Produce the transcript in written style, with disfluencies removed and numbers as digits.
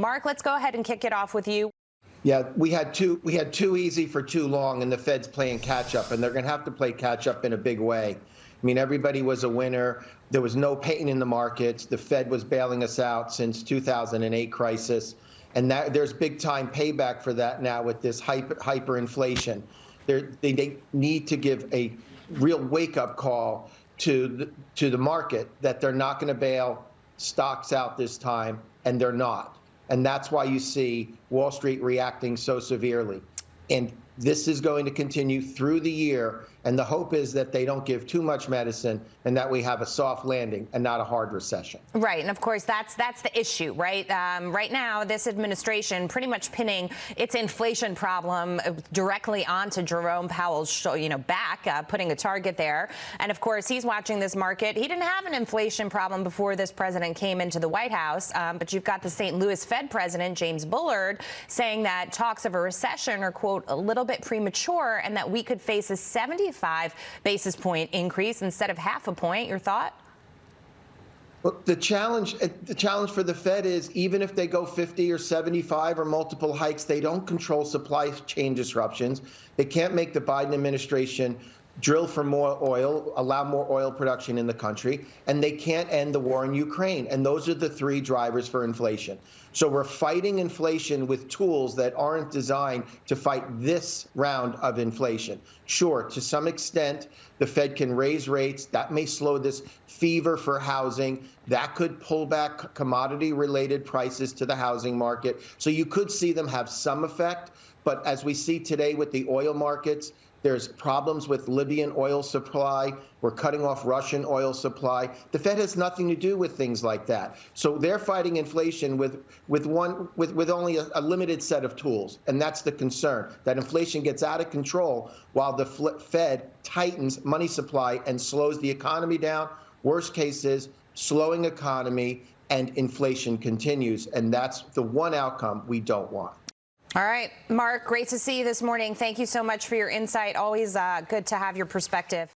morning. Mark, let's go ahead and kick it off with you. Yeah, we had too easy for too long, and the Fed's playing catch up, and they're going to have to play catch up in a big way. I mean, everybody was a winner. There was no pain in the markets. The Fed was bailing us out since 2008 crisis, and there's big time payback for that now with this hyperinflation. They need to give a real wake up call to the market that they're not going to bail stocks out this time, and they're not. And that's why you see Wall Street reacting so severely. And this is going to continue through the year. And the hope is that they don't give too much medicine and that we have a soft landing and not a hard recession. Right. And of course, that's the issue, right? Right now, this administration pretty much pinning its inflation problem directly onto Jerome Powell's back, putting a target there. And of course, he's watching this market. He didn't have an inflation problem before this president came into the White House. But you've got the St. Louis Fed president, James Bullard, saying that talks of a recession are, quote, a little bit premature and that we could face a 75 basis point increase instead of half a point. Your thought? Well, the challenge for the Fed is even if they go 50 or 75 or multiple hikes, they don't control supply chain disruptions. They can't make the Biden administration drill for more oil, allow more oil production in the country, and they can't end the war in Ukraine. And those are the three drivers for inflation. So we're fighting inflation with tools that aren't designed to fight this round of inflation. Sure, to some extent, the Fed can raise rates. That may slow this fever for housing. That could pull back commodity-related prices to the housing market. So you could see them have some effect. But as we see today with the oil markets, there's problems with Libyan oil supply. We're cutting off Russian oil supply. The Fed has nothing to do with things like that. So they're fighting inflation with only a limited set of tools. And that's the concern, that inflation gets out of control while the Fed tightens money supply and slows the economy down. Worst case is slowing economy and inflation continues. And that's the one outcome we don't want. All right, Mark, great to see you this morning. Thank you so much for your insight. Always good to have your perspective.